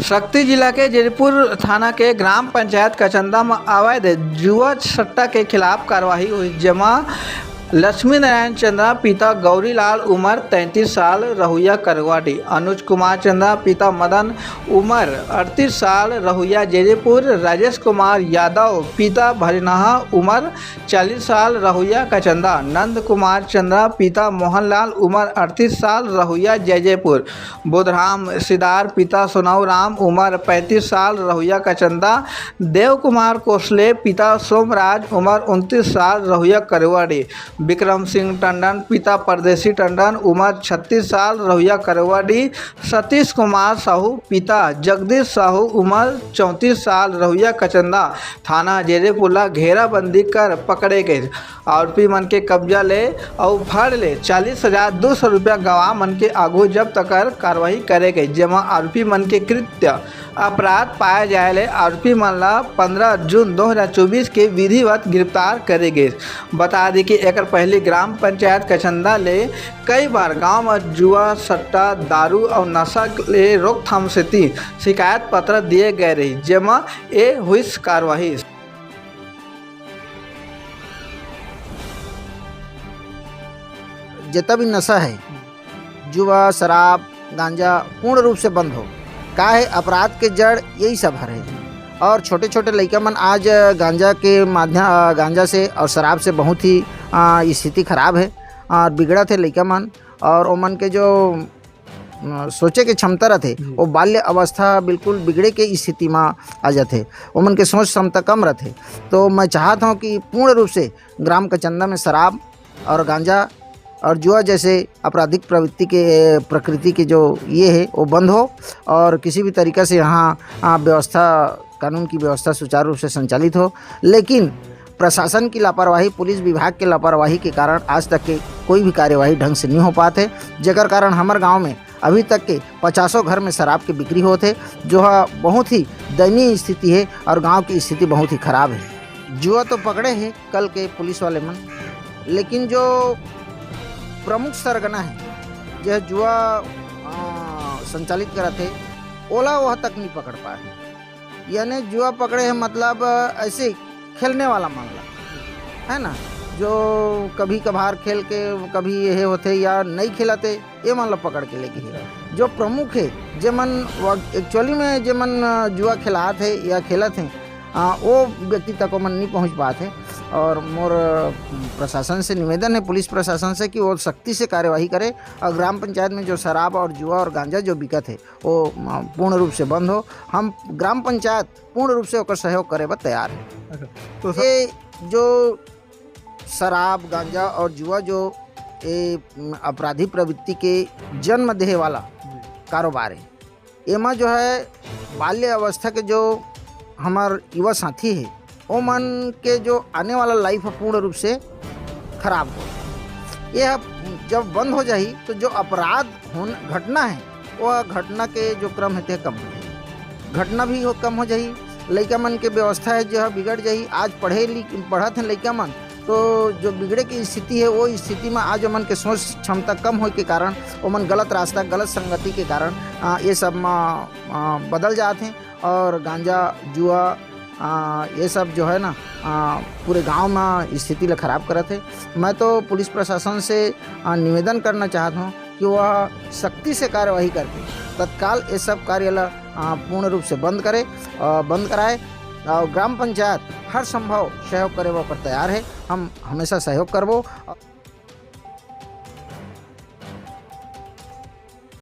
शक्ति जिला के जयपुर थाना के ग्राम पंचायत कचंदा में अवैध जुआ सट्टा के खिलाफ कार्रवाई हुई, जमा लक्ष्मी नारायण चंद्रा पिता गौरीलाल उम्र 33 साल रहुया करवाटी, अनुज कुमार चंद्रा पिता मदन उम्र 38 साल रहुया जयपुर, राजेश कुमार यादव पिता भरनाहा उम्र 40 साल रहुया कचंदा, नंद कुमार चंद्रा पिता मोहनलाल उम्र 38 साल रहुया जयपुर, बुधराम सिदार पिता सोनाऊ राम उम्र 35 साल रहुया कचंदा, देव कुमार कोसले पिता सोमराज उम्र 29 साल रहुया करवाड़ी, विक्रम सिंह टंडन पिता परदेसी टंडन उम्र 36 साल रहुया करवाड़ी, सतीश कुमार साहू पिता जगदीश साहू उम्र 34 साल रहुया कचंदा थाना जयपुर घेराबंदी कर पकड़े गए। आरोपी मन के कब्जा ले और फड़ ले 40,200 रुपया गवाह मन के आगू जब्त कर कार्रवाई करे गई, जेमा आरोपी मन के कृत्य अपराध पाए जाए ले आरोपी मन ला 15 जून 2024 के विधिवत गिरफ्तार करे गए। बता दी कि एक पहले ग्राम पंचायत कचंदा ले कई बार गांव में जुआ सट्टा दारू और नशा ले रोकथाम से शिकायत पत्र दिए गए रही, जेमा ए हुई कार्रवाई। जितना भी नशा है, जुआ शराब गांजा पूर्ण रूप से बंद हो। का है अपराध के जड़ यही सब है। और छोटे छोटे लड़का मन आज गांजा के माध्यम गांजा से और शराब से बहुत ही स्थिति खराब है और बिगड़ा थे लड़का मन, और ओमन के जो सोचे के क्षमता रहते वो बाल्य अवस्था बिल्कुल बिगड़े के स्थिति में आ जाते, ओमन के सोच क्षमता कम रहते। तो मैं चाहता हूँ कि पूर्ण रूप से ग्राम कचंदा में शराब और गांजा और जुआ जैसे आपराधिक प्रकृति के जो ये है वो बंद हो, और किसी भी तरीक़ा से यहाँ व्यवस्था कानून की व्यवस्था सुचारू रूप से संचालित हो। लेकिन प्रशासन की लापरवाही, पुलिस विभाग के लापरवाही के कारण आज तक के कोई भी कार्यवाही ढंग से नहीं हो पाते, जेकर कारण हमारे गांव में अभी तक के 50 घर में शराब की बिक्री होते, जो है बहुत ही दयनीय स्थिति है और गांव की स्थिति बहुत ही खराब है। जुआ तो पकड़े हैं कल के पुलिस वाले मन, लेकिन जो प्रमुख सरगना है जो जुआ संचालित कराते ओला वह तक नहीं पकड़ पाए। यानी जुआ पकड़े हैं मतलब ऐसे खेलने वाला मामला है ना, जो कभी कभार खेल के कभी ये होते या नहीं खिलाते, ये मान लो पकड़ के लेके है। जो प्रमुख है जेमन एक्चुअली में जेमन जुआ खिलाते है या खेलत हैं वो व्यक्ति तक मन नहीं पहुंच पाते। और मोर प्रशासन से निवेदन है, पुलिस प्रशासन से, कि वो सख्ती से कार्यवाही करे और ग्राम पंचायत में जो शराब और जुआ और गांजा जो बिकत है वो पूर्ण रूप से बंद हो। हम ग्राम पंचायत पूर्ण रूप से होकर सहयोग करे बर तैयार है। तो ये जो शराब गांजा और जुआ जो ये अपराधी प्रवृत्ति के जन्म देने वाला कारोबार है, एमा जो है बाल्य अवस्था के जो हमार युवा साथी है वो मन के जो आने वाला लाइफ है पूर्ण रूप से खराब हो। यह जब बंद हो जाए तो जो अपराध घटना है वह घटना के जो क्रम है कम हो जाए, घटना भी हो कम हो जाए। लड़का मन के व्यवस्था है जो है बिगड़ जाए। आज पढ़त हैं लड़का मन, तो जो बिगड़े की स्थिति है वो स्थिति में आज मन के सोच क्षमता कम हो के कारण वो मन गलत रास्ता गलत संगति के कारण ये सब में बदल जाते हैं और गांजा जुआ ये सब जो है ना पूरे गांव में स्थिति ला खराब करत है। मैं तो पुलिस प्रशासन से निवेदन करना चाहता हूँ कि वह सख्ती से कार्यवाही करके तत्काल ये सब कार्य ला पूर्ण रूप से बंद कराए और ग्राम पंचायत हर संभव सहयोग करे वो पर तैयार है। हम हमेशा सहयोग करबो।